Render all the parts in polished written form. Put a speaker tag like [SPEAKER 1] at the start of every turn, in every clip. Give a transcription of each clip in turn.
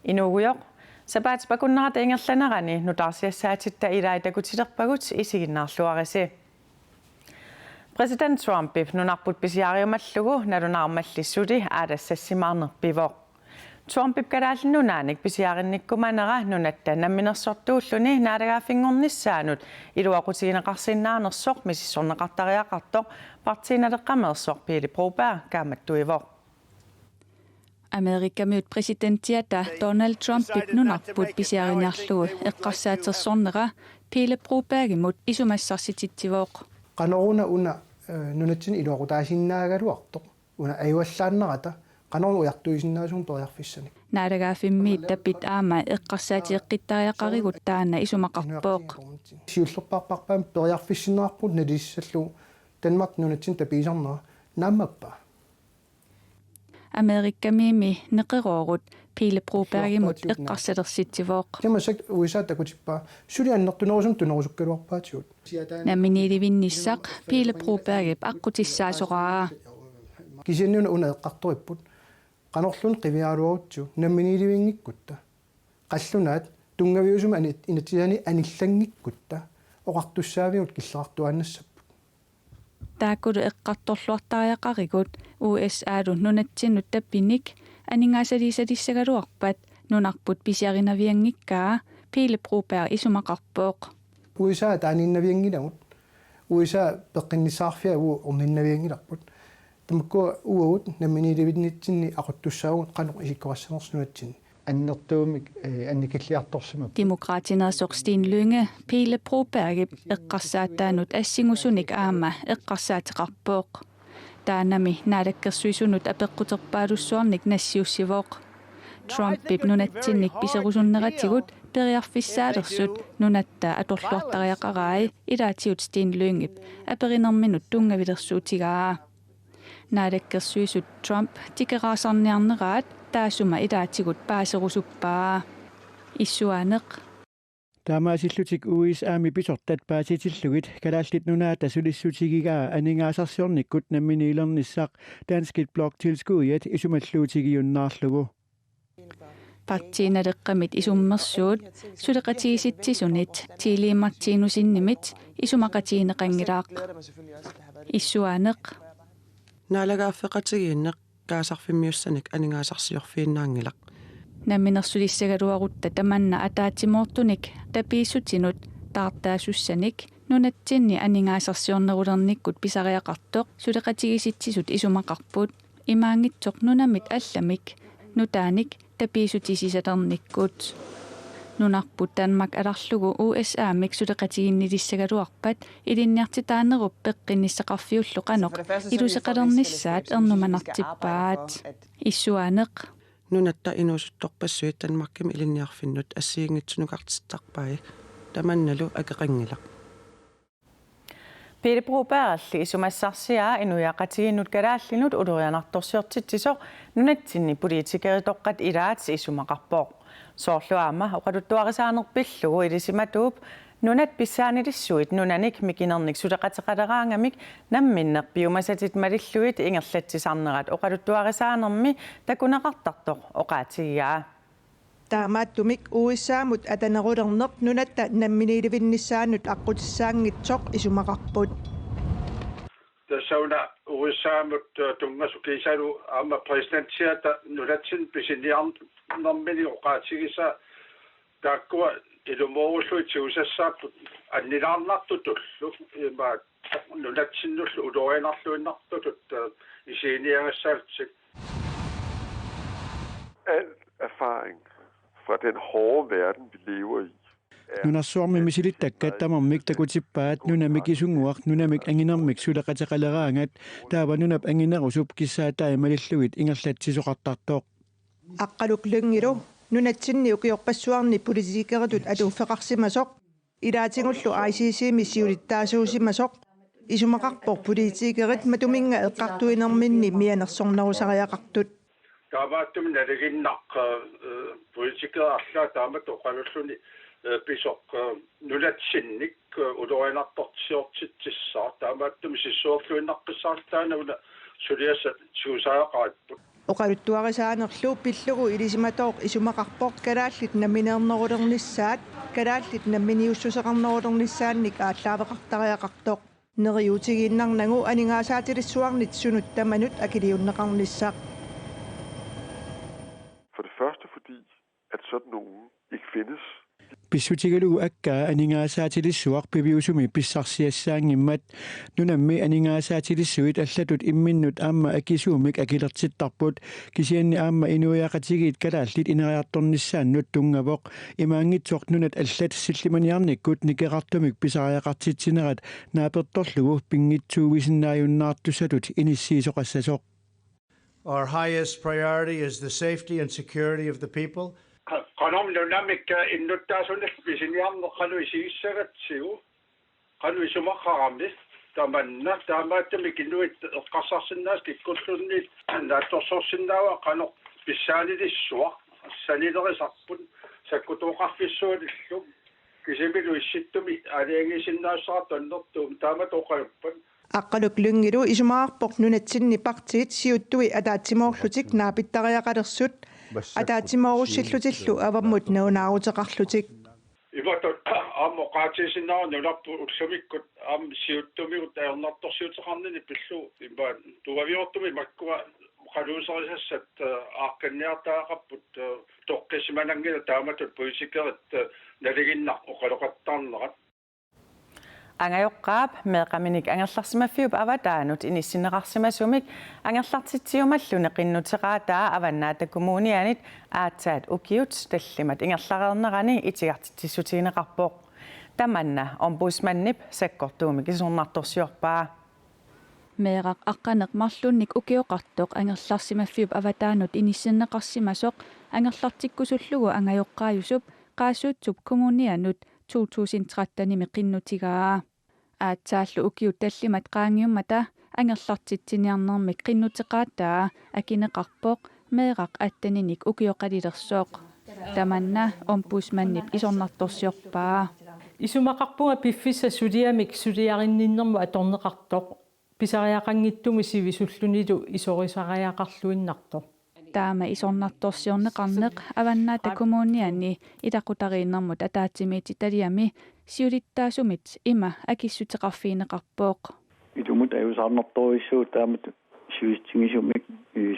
[SPEAKER 1] Inugujoq sapaatipakunnarat ingerlanerani nutarsiassaatit ilaitakutillerpagut isiginnaarluarisi. President Trump nunarput pisiariumallugu nalunarmallissuti aadassassimаарnerpivoq. Trump kadaallinnunaanik pisiarinnikkumanera nunatta namminersortuulluni naadagaaffingornissaanut iluaqutigineqarsinnaanersoq misissorneqartariaqartoq partiinaleqqameersoq Pili Broberg kaamattuivoq.
[SPEAKER 2] Amerikamyut presidenttiata Donald Trumpit nunarput pisiarinerlugu eqqarsaatersornera Pili Brobergimut isumassarsitsitsivoq.
[SPEAKER 3] Qanoruna una nunatsin iluaqutaasinnaaгаluartoq una ayuallaannerata qanornu ujartuisinnaasuun toriarfissanik.
[SPEAKER 2] Naadagaafimmiit tapit aama eqqarsaatiqqittariaqarigut taana isumaqarpooq.
[SPEAKER 3] Siullerparparpaam toriarfissinnerarput nalissallu Danmark nunatsin tapiisarnera naammappa.
[SPEAKER 2] Amerikamimi neqeroorut Pili Brobergimut eqqarsalersitsivoq.
[SPEAKER 3] Tamasak USA takutippa suliannertunerusum tunerusukkaluarpaatigut.
[SPEAKER 2] Naminiilivinnissaq Pili Brobergip aqqutissaasoraa.
[SPEAKER 3] Kisiannuna una eqqartoripput qanorlun qivialuarutsu naminiilivingikkutta. Qallunaat tungaviusuma inatiani anillangikkutta oqartussaavigut killerartuannassap.
[SPEAKER 2] Taakulu eqqartorluartariaqarigut USA:lu nunatsinut tappinik aningaasaliisadissagaluarpat nunarput pisiarinaviangikkaa Pili Broberg isumaqarpooq.
[SPEAKER 3] USA taaninnaviangilagut USA peqqinnissaarfia orninnaviangilarput tamakku uagut naminiilivinnitsinni aquttussaagut qanoq isikkorassnersunatsinni annertuumik annikilliartorsima
[SPEAKER 2] Demokraatinersoq Steen Lynge Pili Brobergip eqqarsaattaanut assingusunik aama eqqarsaateqarpooq. Taanami naadakkersuisunut apeqquterpaalussuarnik nassiussivoq. Trumpip nunatsinnik piserusunneratigut periarfissaadersut nunatta atorluartariaqarai ilaatiut Steen Lyngip aperinerminut tungavilersuutigaa. Naadakkersuisut Trump tikeraasarniarneraat taasuma ilaatigut paaserusuppaa. Issuaneq
[SPEAKER 4] Taamaasillutik USA:mi pisortat paasitillugit kalaallit nunaata sulissutigigaa aningaasarsiornikkut namminiilernissaq Danskit bloktilskuujat isumalluutigiunnaarlugu.
[SPEAKER 2] Partiinaleqqamit isummersuut suleqatigisittisunit tiiliimmartiinusinnimit isumaqatiineqangilaaq. Issuaneq
[SPEAKER 5] naalagaaffeqatigiinneq kaasarfimmiussanik aningaasarsiorfiinnaangilaq.
[SPEAKER 2] Namminersulissagaluarutta tamanna ataatimoortunik tapiissutsinut taartaasussanik nunatsinni aningaasarsiornerulernikkut pisariaqartoq suleqatigisitsisut isumaqarput imaangitsoq nunamit allamik nutaanik tapiissutisisalernikkut. Nunarput Danmark alarlugu USA-mik suleqatiginnilissagaluarpat ilinniartitaanerup peqqinissaqarfiullu qanoq iluseqalernissaat ernumanartippaat. Issuaneq
[SPEAKER 5] nunatta inusuttorpassuit Danmarkkim ilinniarfinnut assiingitsunukartittarpai tamannalu akeqangilaq.
[SPEAKER 1] Pili Broberg isumassarsiaa inujaqatiginnut kalaallinut ulurianartorsiortitsisoq nunatsinni politikeritoqqat ilaat isumaqarpooq. Soorluaama oqaluttuarisaanerpillugu ilisimatuup nunat pissaanilissuit nunanik mikinernik suleqateqaleraangamik namminnerpiumasatit malilluit ingerlatsisarnerat oqaluttuarisaanermi takuneqartartoq oqaatigigaa.
[SPEAKER 6] Taamaattumik USA-mut atanerulerneq nunatta namminiilivinnissaanut aqqutissaaangitsoq isumaqarput.
[SPEAKER 7] Tasauna USA-mut tungasukisaalu aama presidenttiata nunatsin pisiniarnermini oqaatigisa taakkua ilumorulluit siusassaaput annilaarnartutullu ima nunatsinullu ulorianarluinnartutut isiiniangassaaltsik.
[SPEAKER 8] Al erfaring fra den hårde verden, vi lever i.
[SPEAKER 4] Nunarsuarmi misilittakkat tamarmik takutippaat nunamik isunguaq nunamik anginermik suleqateqaleraangat taava nunap anginerusup kissaatai malillugit ingerlatsisoqartartoq.
[SPEAKER 6] Aqqaluklungilu nunatsinni ukiorpassuarni politikeritut atuuffeqarsimasoq ilaatingullu ICC-mi siulittaasuusimasoq isumaqarpoq politikerit matuminga eqqartuinerminni mianersornerusariaqartut.
[SPEAKER 7] Taamaattum naliginnaq politikerarlaa taamat oqalulluni pisoq nunatsinnik udorianartortiortittissaa taamaattum sissuorluinnaqqissaartaanavuna suliasat suusaaqaatput
[SPEAKER 6] oqaluttuarisaanerlu pillugu ilisimatoq isumaqarpoq kalaallit namineernerulernissaat kalaallit namminiussuseqarnerulernissaannik ааllaавеқартариақартоq neriutigiinnarnagu aningaasaatilисsuarnit sunut tamanut akiliunneqarnissaq.
[SPEAKER 8] For det første fordi, at sådan nogen ikke findes.
[SPEAKER 4] Pissutigalugu akkaa aningaasaatilисsuaq piviusumi pissarsiassaangimmat nunammi aningaasaatilисsuit allatut imminnut aamma akisuumik akilertittarput kisianni aamma inuiaqatigit kalaallit ineriartornissaannut tungavoq imaangitsoq nunat allat sillimaniarnikkut nikeqartumik pisariaqartitsinerat naapertorlugu pingitsuuvisinnaajunnaartussatut inissiisoqassasoq.
[SPEAKER 9] Our highest priority is the safety and security of the people.
[SPEAKER 7] qanom nunamikka innuttaasunit pisiniarneqaluisiissagatsiu qaluisumaqarami tamanna taamaattamik innuit eqqarsarsinnaas kikkullunnit naattorsorsinnaawa qanoq pissaanilissuaq sanilerisarput sakkutuuqarfissuulillu kisimilu issittumi aliangisinnaassaartannertuum taamatoqaluppan
[SPEAKER 6] Aqqaluk lungilu isumaqarpoq nunatsinni partit siuttui ataatsimorlutik naapittariaqalersut ataatsimorussillutillu avammut naunaaruteqarlutik
[SPEAKER 7] ivatot ammoqaatisinnaar nulappu ullamikkut siuttumigut aernartorsiuteqarnini pillu imba tuaviortumi makkua qaluuserissassat aaqkanniartaaqapput toqqisimanangila taamatut puisikerit naliginnaq oqaloqattarnerat
[SPEAKER 1] Angajoqqaap meeqaminik angerlarsimaffiup avataanut inissinneqarsimasumik angerlartitsiumallu qinnutseqaataa avannaata kommunianit aatsaat ukiut tallimat ingerlareernerani itigartitsissutigineqarpoq tamanna ombudsmannip sakkortuumik isornartorsiorpaa
[SPEAKER 2] meeqaq aqqaneqmarlunnik ukioqartoq angerlarsimaffiup avataanut inissinneqarsimasoq angerlartikkusullugu angajoqqaayusup qaasuutsup kommunianut 2013 qinnutigaa aatsaallu ukiut tallimat qaangiummata angerlartitsiniarnermik qinnuteqaattaa akineqarpoq meeqaq attaninik ukioqalilersoq tamanna ombudsmannip isornartorsiorpaa
[SPEAKER 10] isumaqarpunga piffissa suliamik suliarinninnermu atorneqartoq pisariaqangittumi sivisullunilu isorisariaqarluinnartoq
[SPEAKER 2] taama isornartorsiorneqarneq avannaata kommuniani ilaqutariinnermut ataatimiititaliami siulittaasumit ima akissuteqarfiineqarpooq
[SPEAKER 11] itumut ajusarnertorissuut taamat sivistingisumik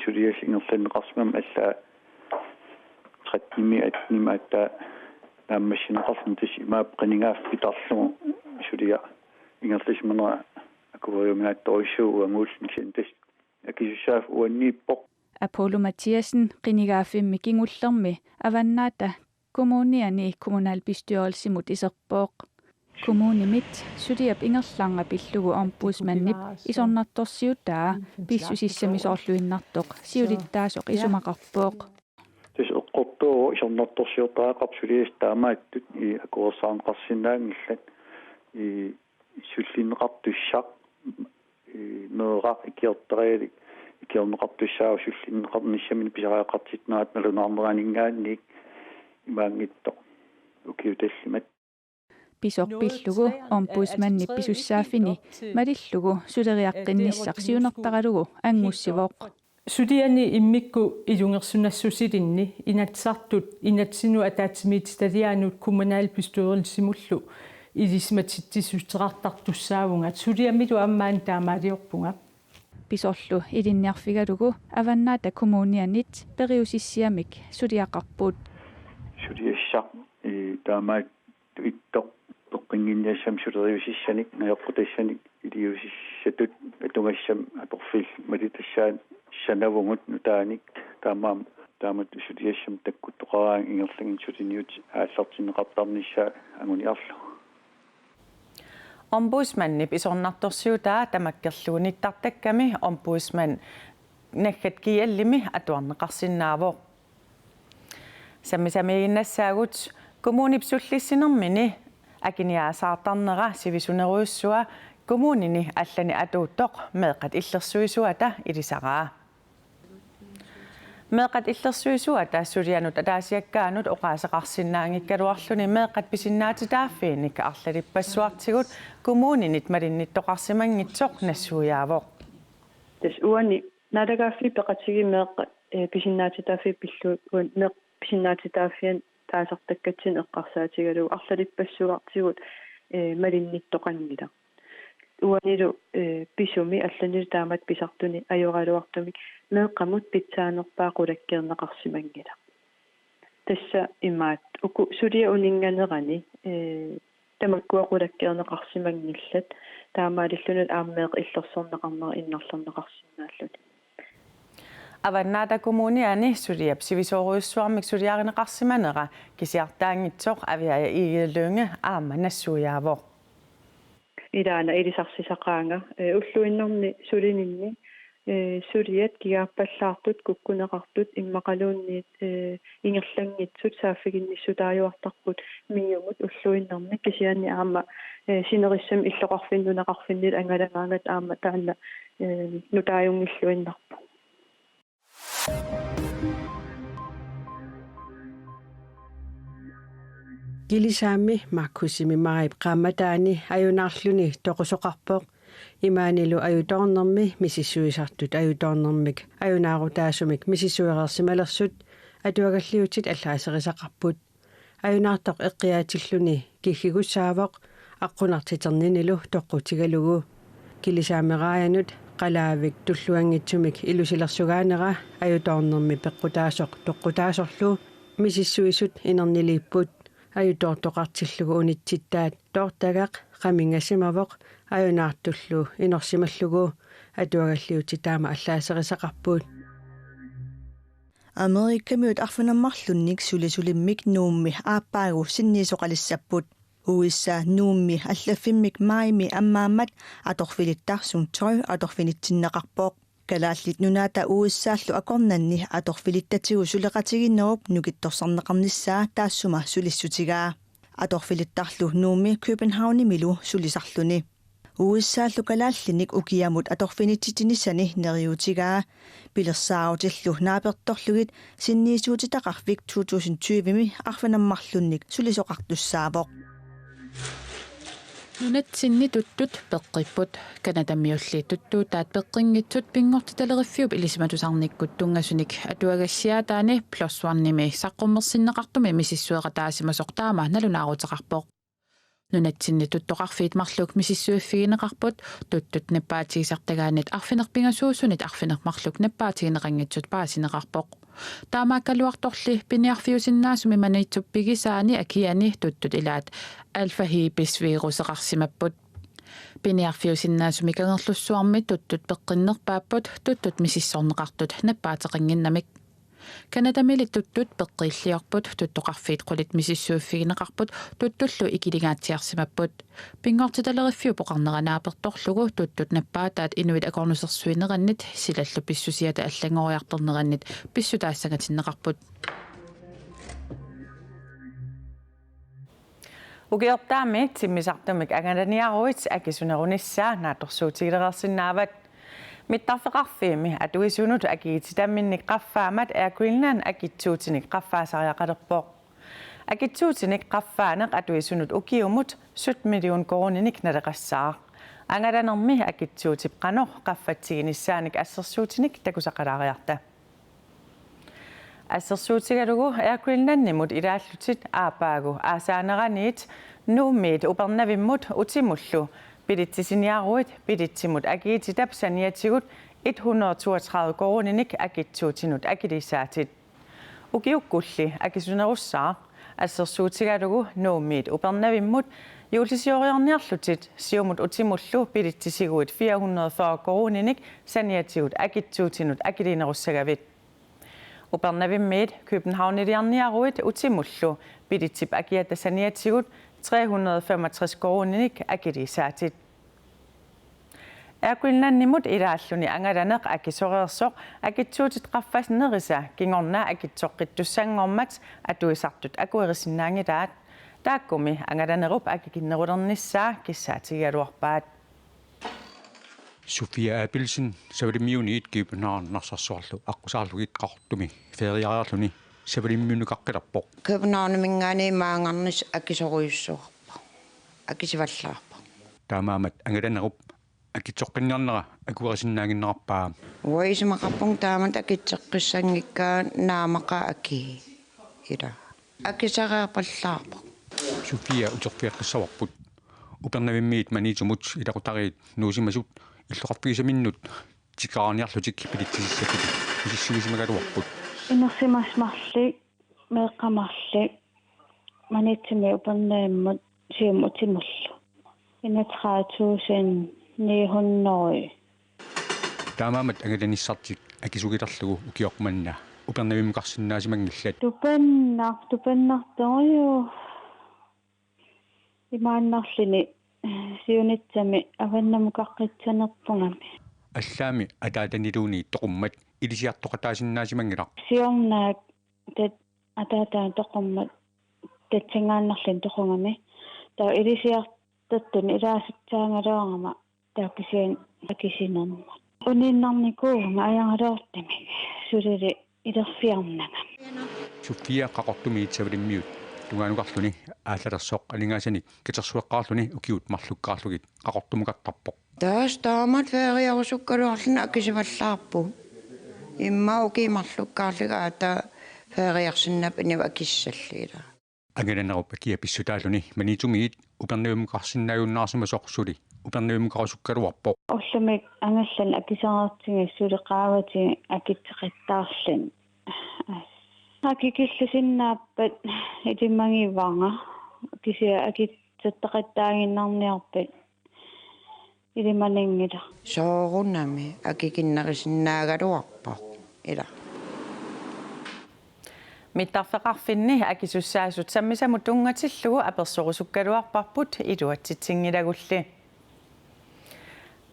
[SPEAKER 11] suliallingerlanneqarsimam alla 30 atnimaata taammassineqarfun tisimaap qanigaaffitarlugu sulia ingerlismanera akuvariuminaattorissuu anguullnisin tas akissussaaf uanniippoq
[SPEAKER 2] Apollo Mathiasen qinigaafimmi kingullermi avannaata kommuniani kommunalbestyrelsimut iserpooq kommunimit suliap ingerlanga pillugu ombudsmannip isornartorsiutaa pissusissamisoorluinnartoq siulittaasoq isumaqarpooq
[SPEAKER 11] tis eqqortuo isornartorsiortaaqarp sulias taamaattut akuersaanqarsinnaangillat sullinneqartussaq neeqaq ikiorterialik kiorneqartussaagu sullinneqarnissamini pisariaqartitnaat nalunaarneraningaannik imaangitto ukiutallimat
[SPEAKER 2] pisorpillugu ombudsmannip pisussaaffini malillugu suleriaqqinissaq siunertaralugu angussivoq
[SPEAKER 10] suliani immikku ilungersunassusilinni inatsartut inatsinu ataatimiititaliaanut kommunalbestyrelsimullu ilismatittissuteqartartussaavunga suliamilu ammaan taamaaliorpunga
[SPEAKER 2] pisorlu ilinniarfigalugu avannaata kommunianit periusissiamik suliaqarput
[SPEAKER 11] suliassaq taamaat ittoq toqqinginniassam suleriusissanik najoqqutaissanik iliusissatut atungassam atorfil malitassaan sanavungut nutaanik taamaam taamat suliassam takkuttoqaraan ingerlangin suliniut aallartineqartarnissaa anguniarlu
[SPEAKER 1] Ombudsmannip isornartorsiutaa tamakkerluunittartakkami ombudsman naggat kiallimi atuarneqarsinnaavoq sammisamiginnassaagut kommunip sullissinermini akiniaasaartarnera sivisuneruussua kommunini allani atuuttoq meeqat illersuisuata ilisaraa meeqat illersuisua taassurianut ataasiakkaanut oqaasaqarsinnaangikkaluarluni meeqat pisinnaatitaafiinik arlalipassuartigut kommuninit malinnittoqarsimangitsoq nassuuyaavoq
[SPEAKER 12] tas uani nadagaffi peqatigi meeqat pisinnaatitaafi pilluun meeq pisinnaatitaafian taasartakkatsin eqqarsaatigalu arlalipassuartigut malinnittoqannila uanilu pisumi allanil taamat pisartuni ajoraluartumik meeqqamut pitsaanerpaa qulakkeerneqarsimangila tassa imaat uku sulia uninganerani tamakkua qulakkeerneqarsimangillat taamaalillunut aammeeq illersorneqarnera innarlarneqarsinnaalluni
[SPEAKER 1] avannaata kommuniani suliap sivisoruussuarmik suliarineqarsimanera kisiartaangitsoq aviaya iigillunge aama nassuuyaavoq
[SPEAKER 12] ilaana ilisarsisaaqaanga ulluinnerni sulininni suliat kigaappallaartut kukkuneqartut immaqaluunniit ingerlangitsut saafiginnissutaajuartarput miumut ulluinnerni kisianni aama sinerissam illoqarfinnuneqarfinnil angalangaangat aama taanna nutaajungilluinnarpu
[SPEAKER 5] Kilisaami makkusimi maip qammataani ajunarluni toqusoqarpoq imaanilu ajutornermi misissuisartut ajutornermik ajunaarutaasumik misissuerersimalersut atuagalliutit allaaserisaqarput ajunaartoq eqqiaatilluni kiggigussaavoq aqunartiternilu toqqutigalugu kilisaameraanut qalaavik tulluangitsumik ilusilersugaanera ajutornermi peqqutaasoq toqqutaasorlu misissuisut inerniiliipput ajutortoqartillugu unitsittaat toortagaq qamingassimavoq ajunaartullu inorsimallugu atuagalliutitaama allaaserisaqarpuut
[SPEAKER 13] Amerikkamiut arfunammarlunnik sulisulimmik nuummi aappaagu sinniisoqalissapput USA nuummi allaffimmik maimi ammaammat atorfilittarsun tøj atorfinitsinneqarpoq kalaallit nunaata USA-llu akornanni atorfilittatigu suleqatiginnerup nukittorsarneqarnissaa taassuma sulissutigaa atorfilittarlu nuummi Københavnimilu sulisarluni USA-llu kalaallinik ukiamut atorfinititinisani neriutigaa pilersaarutillu naapertorlugit sinniisuutitaqarvik 2020mi arfanammarlunnik sulisoqartussaavoq
[SPEAKER 2] Nunatsinni tuttut peqqipput kanatamiulli tuttuutaat peqqinngitsut pingortitaleriffiup ilismatusarnikkut tungasunik atuagassiaataani plossuarnimi saqqummersinneqartumi misissueqataasimasoqtaama nalunaaruteqarpoq nunatsinni tuttoqarfiit marluk misissuiffigineqarput tuttut neppaatigisartagaanit arfinerpingasuusunit arfinermarluk neppaatigineqanngitsut paasineqarpoq taamaakkaluartorli piniarfiusinnaasumi maniitsuppigisaani akiani tuttut ilaat alfahiipisviiruseqarsimapput piniarfiusinnaasumi kangerlussuarmi tuttut peqqinnerpaapput tuttut misissorneqartut nappaateqanginnamik kanadamili tuttut peqqiilliorput tuttoqarfiit qulit misissuiffigineqarput tuttullu ikiligaatiarsimapput pingortitaleriffiu poqarneranaapertorlugu tuttut nappaataat inuit akornusersuinerannit silallu pissusiata allangoriartornerannit pissutaassagatinneqarput
[SPEAKER 1] ukiortaami timmisartumik angalaniaruit akisunerunissaa naatorsuutigilerersinnaavat mittarfeqarfiimi atuisunut akiititamminnik qaffaamat Air Greenland akitsuutinik qaffaasariaqalerpoq akitsuutinik qaffaaneq atuisunut ukiumut 7 million koruninik naleqassaaq angalanermi akitsuutip qanoq qaffatsiginissaanik assersuutinik takusaqalaariarta assersuutigalugu Air Greenlandimut ilaallutit aapaagu aasaaneraniit nuummiit upernavimmut utimullu Piditsisiniaruit piditsimut akiititap saniatigut 132 koruninik akitsuutinut akilisaatit. Ukiukkulli akisunerussaaq assersuutigalugu nuummiit upernavimmut juultisioriorniarlutit siumut utimullu piditsisiguit 440 koruninik saniatigut akitsuutinut akilinerussagavit. Upernavimmiit Københavniliarniaruit utimullu piditsip akiata saniatigut 365 koruninik akilisaatit. Air Greenlandimut ilaalluni angalaneq akisoreersoq akitsuutit qaffasnerisa kingorna akitsoqqittussangormat atuisartut akuerisinnaangitaat taakkumi angalanerup akikinnerulernissaa kissaatigaluarpaat
[SPEAKER 14] Sofia Abelsen savadimmiuniit kiipunaarnarsarsuarlu aqusaarlugit qartumi feriaraarluni savadimmiunukaqqilappoq
[SPEAKER 15] Københavnermingaani maangarnis akisoruyussuarpa akisivallaarpa
[SPEAKER 14] taamaamat angalanerup akitsoqqinnernera akuarisinnaanginnerarpaa
[SPEAKER 15] uisimaqarpung taamat akitseqqissangikkaa naamaqa aki ila akisareerpallaarpa
[SPEAKER 14] Sofia utorfiaqqissavarput upernavimmiit maniitumut ilaqutariit nuusimasut illoqarpigisaminnut tikaarniarlutik pilitsisissakiti isissuisimagaluarput
[SPEAKER 16] Inersimasmarli meeqqamarli manitsimi upernaimmat siumutimallu 31.900
[SPEAKER 14] taamaamat angalanissartik akisugilarlugu ukiormanna upernavimmuqarsinnaasimanngillat
[SPEAKER 16] tupennartoriu imaannarlini siunitsami avannamukaqqitsanerpungami
[SPEAKER 14] аллаами атаатанилууни тоқуммат илисиартоқатаасиннаасимангилар
[SPEAKER 16] сиорнаак тат атаатаа тоқуммат татсингааннарлин тоқунгами таа илисиартаттун илааситсаангалеорама тааккисиан акисинерма униннарникуунга аянгалеортами сулили илерфиарнага
[SPEAKER 14] Sofia qaqortumiit savadimmiut tungaanukарлуни ааллалерсоқ алингаасаник китерсуэққаарлуни укиут марлуккаарлугит qaqortumukaqqarpoq
[SPEAKER 15] taas taamat feeriarusukkaluarluna akisivallаарpu imma ukiimарлуккаарлугаата feeriarsinnap iniu akissalliila
[SPEAKER 14] ангаланеруп акия писсутаалуни манитуmiit упернавиммуқарсиннааюннаарсимасоқсули упернавиммуқарусуккалуарпоқ
[SPEAKER 16] уллумик ангаллан акисареертиги сулеқаавати акитсеқиттаарлин акикиллусиннааппат итиммагиваanga кися акитсеттақаттаагиннарниарпат илиманингила
[SPEAKER 15] соорунами акикиннерисиннаагалуарпоқ ила
[SPEAKER 1] миттарфеқарфинни акисуссаасут саммисаму тунгатиллугу аперсорусуккалуарпарпут илуатситсингилагулли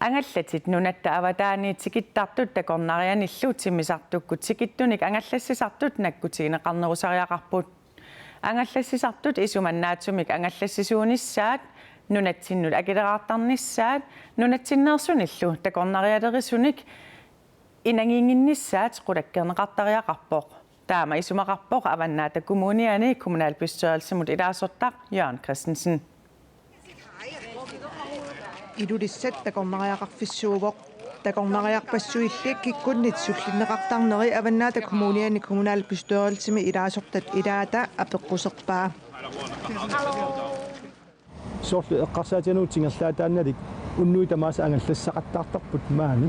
[SPEAKER 1] ангаллатит нунатта аватаани тикиттартут такорнарианиллу тиммисартукку тикиттуник ангаллассисартут наккутигинеқарнерусариақарпут ангаллассисартут исуманнаатсумик ангаллассисуунissaат нунатсиннут акилераартарнissaат нунатсиннерсуниллу такорнариалерисуник инангингиннissaат qulakkerneqartariaqarpoq таама исумақарпоқ аваннаата коммуниани kommunalbestyrelsemut илаасортақ Jørgen Christensen
[SPEAKER 6] Ilulissat takornariaqarfissuuvoq takornariarpassuillik kikkunnit sullinneqartarneri avannaata kommuniani kommunalbestyrelsemi ilaasortat ilaata apeqquserpaa
[SPEAKER 17] sorlu eqqarsaatianuutsingerlaataannalik unnui tamaasa angallassaqattaartarput maani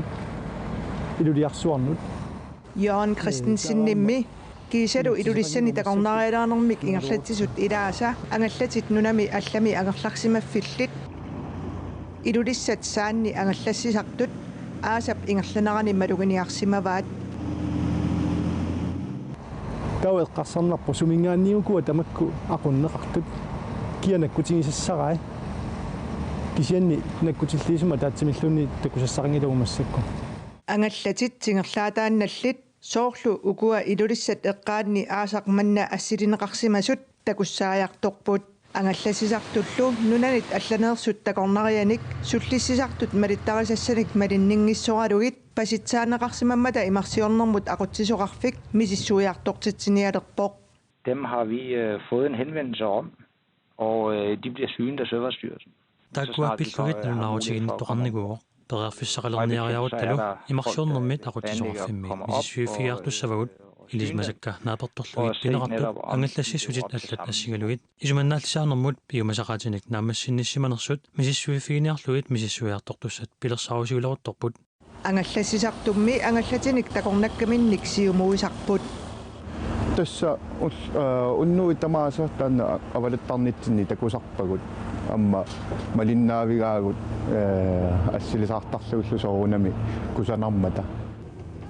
[SPEAKER 17] iluliarsuarnut
[SPEAKER 6] Jørgen Christensen nimmi kiisalu ilulissani takornarialaanermik ingerlatsisut ilaasa angallatit nunami allami angerlarsimaffillit ilulissat saanni angallassisartut aasap ingerlanerani maluginiarsimavaat
[SPEAKER 17] taw eqqarsarnerpu sumingaanniukua tamakku aqunneqartut kianakkutingisassarai kisianni nakkutilliisuma taatsimillunni takusassaqingilugumassakku
[SPEAKER 6] angallatit singerlaataannallit soorlu ukua ilulissat eqqaanni aasaqmanna assilineqarsimasut takussaajartorput ангаллассисартуллу нунанит алланеерсут такорнарианик суллиссисартут малиттарисассаник малиннингиссоралугит паситсаанеқарсимаммата имарсиорнэрмут ақутсисоқарфик мисиссуиартортитсиниалерпоқ
[SPEAKER 18] Dem har vi fået en henvendelse om, og de bliver synet af Søfartsstyrelsen.
[SPEAKER 19] Taakkuapilluit nunnaarutiginnit toqarniguuq pereerfissaqalерniariaruttalu imarsiornermit aquttisoqarfimmi misissuifiartussavagut ilismasakka naapertorlugit pineqartup angallassisutit allat assigalugit isumannaallисаарнэрмут piumasaqaatinik naamassinnissиманерсут misissuifiiniarlugit misissuiartortussat pilersaarusiguloruttorput
[SPEAKER 6] ангаллассисартумми ангаллатиник такорнаккаминник сиумуисарпут
[SPEAKER 17] тасса уннуи тамааса таанна авалаттарнитсинни такусарпагут амма малиннаавигаагут ассилисаартарлугуллу соорунами кусанармата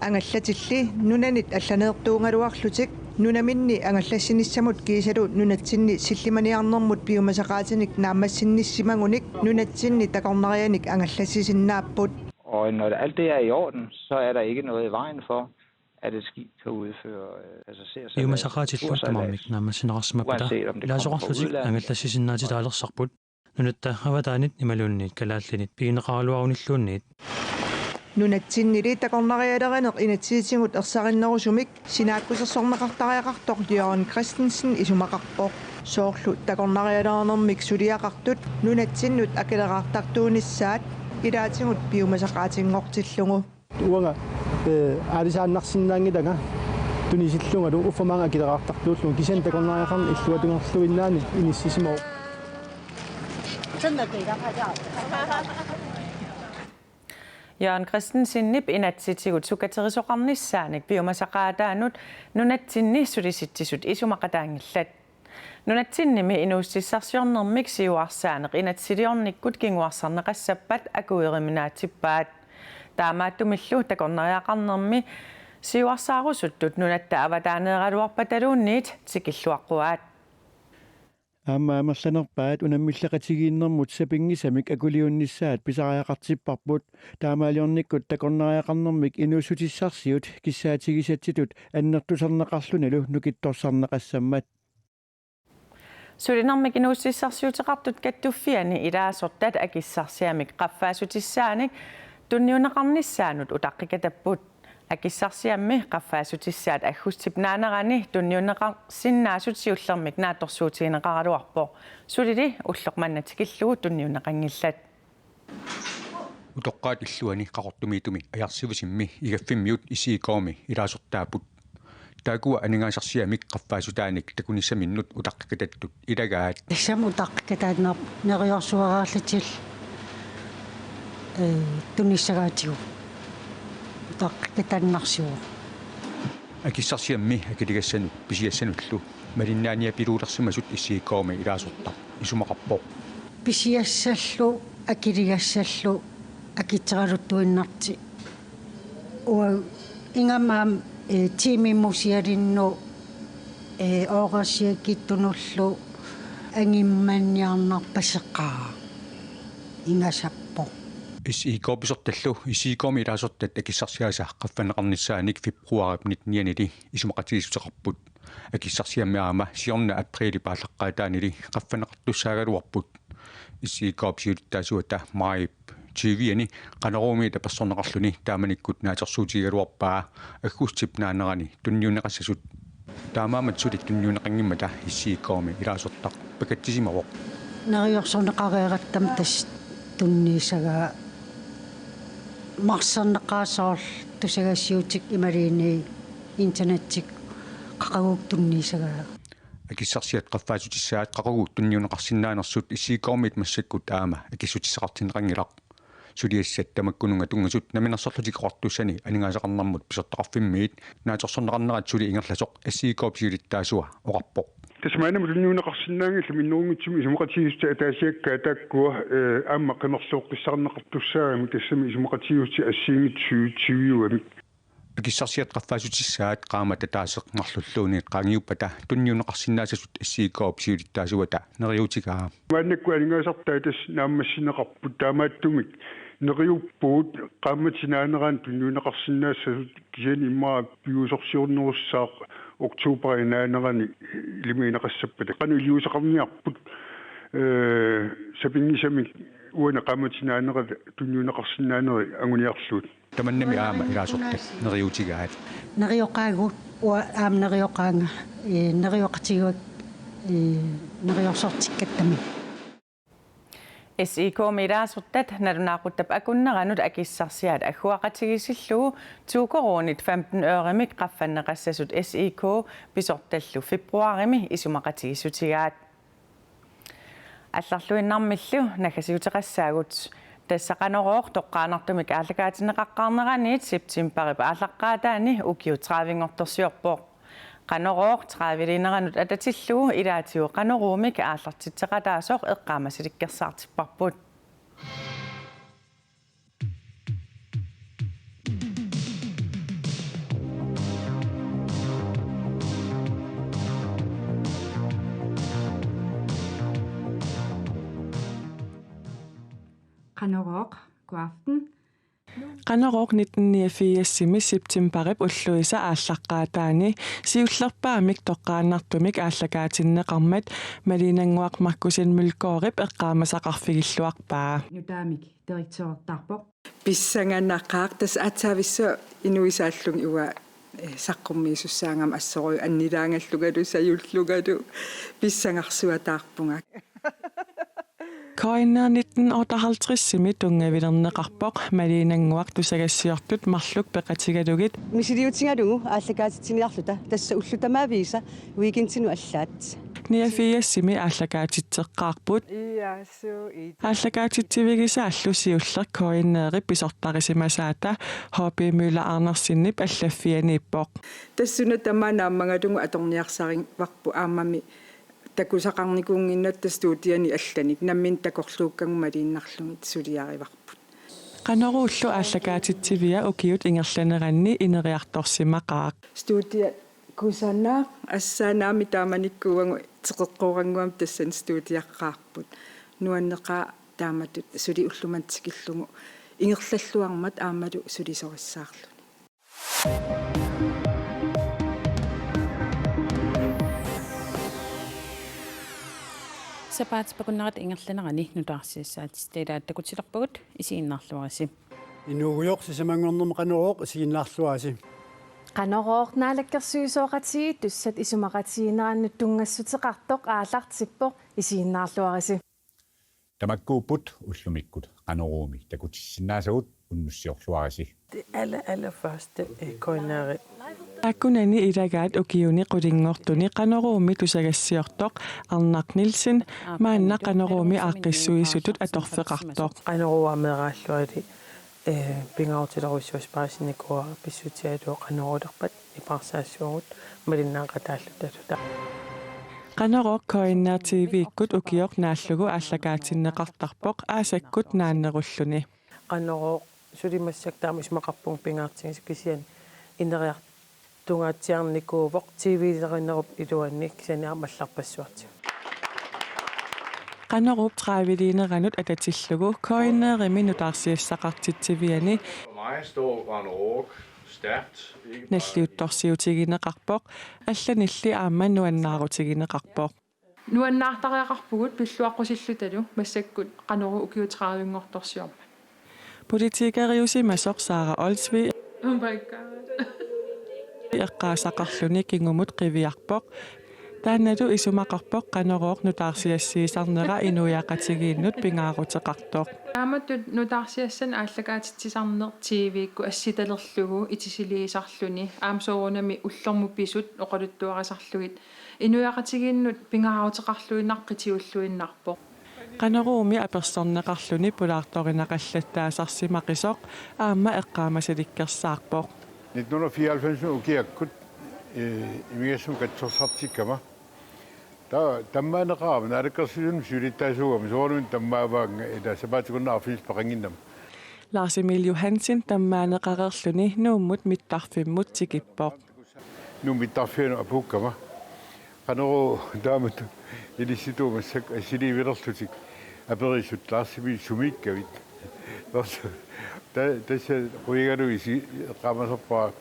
[SPEAKER 6] ангаллатилли нунанит алланеертуунгалуарлутик нунаминни ангаллассиниссамут кисалу нунатсинни силлиманиарнэрмут пиумасақаатиник наамассинниссимагуник нунатсинни такорнарианик ангаллассисиннааппут
[SPEAKER 18] Og når alt det er i orden, så er der ikke noget i vejen for, at et skib kan udføre passagersalat.
[SPEAKER 19] Piumasaqaatillu tamaamik naammassinaqarsimapata ilaasoqarlutik angallassisinnaatitaalerssarput nunutta avataanit imaluunniit kalaallinit piineqaraluarunilluunniit
[SPEAKER 6] нунатсиннили такорнариалеранеқ инатсиитингут ерсариннерусумик синааккусерсорнеқартариақартоқ Jørgen Christensen исумақарпоқ соорлу такорнариалернермик сулиақартут нунатсиннут акилеқартартуунissaат илаатингут пиумасақаатингортиллугу
[SPEAKER 3] уанга аалисааннарсиннаангилага тунисиллунгалу уффамаага акилеқартартууллугу кисен такорнариақарни иллуатунгерлуиннаани иниссисимоо
[SPEAKER 1] Jørgen Christensen nip inatsitigut sukaterisoqarnissaanik piumasaqaataanut nunatsinni sulisittisut isumaqataangillat nunatsinimi inuussissarsiornermik siuarsaaneq inatsiliornikkut kinguarsarneqassappat akueriminaatippaat taamaattumillu takorneriaqarnermi siuarsaarusuttut nunatta avataaneeraluarpataluunniit tikilluaqquaat
[SPEAKER 4] Amma amerlanerpaat unammillaqatigiinnermut sapingisamik akuliunnissaat pisariaqartipparput taamaaliornikkut takorneriaqarnermik inuussutissarsiut kissaatigisattitut annertusarneqarlunalu nukittorsarneqassammat
[SPEAKER 1] Sulinermik inuussissarsiuteqartut kattuffiani ilaasortat akissarsiamik qaffaasutissaanik tunniunaqarnissaanut utaqqikatapput akissarsiammi qaffaasutissaat aggussipnaanerani tunniunneqarsinnaasutiullermik naattorsuutiineqaraluarpo sulili ulloqmannatikillugu tunniunneqangillat
[SPEAKER 14] utoqqaat illuani qaqortumiitumi ajarsivusimmi igaffimmiut isiikoomi ilaasortaaput taakua aningaasarsiamik qaffaasutaanik takunissaminnut utaqqikatattut ilagaat
[SPEAKER 20] issam utaqqikataatneq neriorsuaraarlatil tunissagaatigu taqqitannarsiu
[SPEAKER 14] akissarsiammi akiligassanut pisiassanullu malinnaania piluulersimasut issiikoomi ilaasorta isumaqarpoq
[SPEAKER 20] pisiassallu akiligassallu akitseraluttuinnarti ua ingamaam tiimimmusialinnu oorasiakittunullu angimmanniarnarpasseqqaa ingasappo
[SPEAKER 14] isiikoopisortallu isiikoomi ilaasortat akissarsiaasa qaffaneqarnissaanik februaripnit nianili isumaqatigissuteqarput akissarsiammiaama siorna aprili paallaqqaataanili qaffaneqartussaagaluarput isiikoopsiulittaasuata maip tiviani qaneruumiita passorneqarluni taamanikkut naatersuutigaluarpaa aggussipnaanerani tunniunneqassasut taamaamat sulit tunniunneqangimmata isiikoomi ilaasortaq pakattisimaroq
[SPEAKER 20] neriorsorneqareerattam tas tunniisagaa марсарнеқаасаарл тусагассиутик ималиини интернеттик қақагук тунниисагаа
[SPEAKER 14] акиссарсиат қаффаасутиссаат қақагук тунниунеқарсинаанерсут иссиикоормит массаккут аама акиссутиссақартинеқангилақ сулиассат тамаккунунга тунгасут наминерсорлутикоқартуссани анингаасақарнармут писортақарфиммиит наатерсорнеқарнерат сули ингерласоқ ассиикоопсиулиттаасуа оқарпоқ
[SPEAKER 7] тасмаанаму тунниунеқарсинаангилла миннуунгитсуми исумақатигисса атаасиакка тааккуа аама қимерлуоққиссарнеқартуссаагами тассами исумақатигусти ассиингит сүйутсивиуами
[SPEAKER 14] акиссарсиат қаффаасутиссаат qaamata taasеқмарлуллуунит qaangiuppata tunniunneqarsinnaasasut ассиикоопсиулиттаасуата нериутигаа
[SPEAKER 7] мааннакку алингаасартаа тас нааммассинеқарпут таамааттумик нериуппуут qaammatinaanерaan tunniunneqarsinнаассасут кисиани иммаа пиусорсиорнеруссаақ октооберинааnerani илимиинеқассаппата қану илиусақарниарпут сапингисами уана qaammatinaanерат tunniunneqarsinnaanери агуниарлуут
[SPEAKER 14] таманнами аама илаасортат нериутигаат
[SPEAKER 20] нериоқаагут уа аам нериоқаанга нериоқатигуак нериорсортиккаттами
[SPEAKER 1] SIK-middagsruttat narunaaquttab akunneranut akissarsiaat agguaqatigisilluu tuukoruunit 15 øремik qaffanneqassasut SIK pisortallu februarimi isumaqatigisutigaat алларлуиннармиллу накасиутеқассаагут тассақанерооқ тоққаанартумик ааллакаатинеқаққарнераниит септимбарип ааллаққаатаани укиутраавингорторсиорпоқ qanoroq traavilineranut atatilluu ilaatigu qaneruumik aallartitseqataasoq eqqaamasilikkersaartipparput
[SPEAKER 21] qanoroq god aften Qaneroq 1984 septemberip ulluisa aallaqqaataani siullerpaamik toqqaannartumik aallakaatinneqarmat malinanguaq makkusin mulkoorip eqqaamasaqarfigilluarpaa
[SPEAKER 22] nutaamik direktørtarpoq
[SPEAKER 23] pissangannaqqaaq tas atsaavissa inuisaallung iwa saqqummiisussaangam assorui annilaangallugalu sayullugalu pissangarsuataarpunga
[SPEAKER 21] Koinner 1958 tungavilerneqarpoq malinanguaq tusagassiortut marluk peqatigalugit
[SPEAKER 24] misiliutingalugu aallakaatitsiniarluta tassa ullutamaavisa weekendtinu allaat
[SPEAKER 21] 1984 ааллакаатитсеққарпут ааллакаатитсивигиса аллусиуллер коиннеери писортарисимасаата хопи мюла арнерсиннип аллаффианииппоқ
[SPEAKER 23] тассуна тамаанааммагалугу аторниарсарин варпу ааммами такусақарникуунгиннатта студияни алланик наммин такорлууккангума лииннарлугит сулиариварпут
[SPEAKER 21] канеруллу ааллакаатитсивиа укиут ингерланеранни инериарторсимақаақ
[SPEAKER 23] студия кусанаа ассаанаами тааманиккууангу теқеққорангуам тассан студиаққарпут нуаннеқаа тааматут сули уллумантикиллугу ингерллаллуармат аамалу сулисориссаарлуни
[SPEAKER 2] сапаат пакуннерат ингерланерани нутаарсиассаат стеилааттакутилерпагут исииннаарлуараси
[SPEAKER 3] инуугуйорсисамангорнерма канерооқ исииннаарлуаси
[SPEAKER 25] Qaneroq naalakkersuusooqatii tussat isumaqatiineraannut tungassutеқартоқ аалартиппоқ исииннаарлуараси
[SPEAKER 26] тамаккууппут уллумиккут qaneruumi takutissinnaasagut unnussiorluarasi
[SPEAKER 1] allerførste koineri
[SPEAKER 21] аккунани илагаат укиуни qulingortuni qaneruumi tusagassiortoq Arnaq Nielsen maanna qaneruumi aaqqissuisutut atorfeqartoq
[SPEAKER 1] qaneruameeraаллуали пингаутилерусsuuspaasinikua pissutialuo qanerulerpat iparsaassuugut malinnaaqataallutatuta
[SPEAKER 21] qaneroq koinner TV-ikkut ukioq naallugu ааллакаатиннеқартарпоқ аасаккут нааннеруlluni
[SPEAKER 1] qaneroq sulimassaktaama ismaqarpung pingaartigis kisian ineriartungaatiarnikuuvoq TV-lerinnerup iluannik kisaniarmallarpassuarti
[SPEAKER 21] qanerup traaviliineranut atatillugu koinnerimi nutaarsiassaqartitsiviani
[SPEAKER 27] mig står qaneroq stærkt
[SPEAKER 21] наллиутторсиутигинеқарпоқ алланилли аама нуаннаарутигинеқарпоқ
[SPEAKER 28] нуаннаартариақарпугут пиллуаққусиллуталу массаккут qaneru ukiutraavingortorsiorma
[SPEAKER 21] политикариусимасоқ Сара Олсви
[SPEAKER 28] oh my god
[SPEAKER 21] эққаасақарлуни кингумут қивиарпоқ таанналу исумақарпоқ qaneroq нутаарсиассиисарнера инуяақатигииннут пингаарутеқартоқ
[SPEAKER 28] тааматтут нутаарсиассан ааллакаатитсисарнер TV-кку асситалерлугу итисилиисарлуни аамсоорунами уллорму писут оқалуттуарасарлугит инуяақатигииннут пингаараутеқарлуиннаққитиуллуиннарпоқ
[SPEAKER 21] qaneruumi аперсорнеқарлуни пулаартаринақаллаттаасарсимақисоқ аама эққаамасаликкерсаарпоқ
[SPEAKER 27] 1994 ukiakkut имигасум катсорсартиккама таммаанеқарама налаккерсилун сулиттаасуугам соорнун таммааваанга ила сапаатикуннаарфис пақангиннам
[SPEAKER 21] Lars Emil Johansen таммаанеқарерлуни нууммут миттарфиммут тикиппоқ
[SPEAKER 27] нумиттарфиану апуккама qaneru таамат илиситуумассак асиливилерлутик аперисут лаарсими сумиккавит тасса қуигалуиси қамасорпаа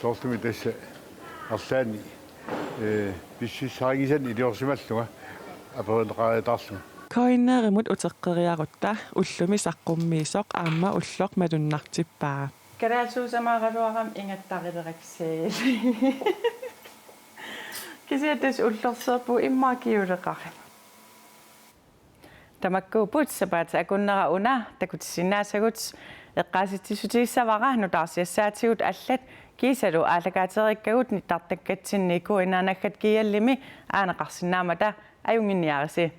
[SPEAKER 27] соортуми тасса арлаани писсисаагисан илиорсималлуга аперинеқариатаарлуга
[SPEAKER 21] коиннеримут утеққериарутта уллуми саққуммиисоқ аама уллоқ малуннартиппаа
[SPEAKER 1] караасуусамаагалуарам ингаттарилераксаал кисиатас уллерсерпу иммаакиулеқарим тамаккуупут сапаата акуннера уна такутиссиннаасагут эққааситсисутииссавара нутаарсиассаатигут аллат кисалу аалакаатериккагут ниттартаккатсиннику инаанаггат киаллими аанеқарсинаамата аюнгинниариси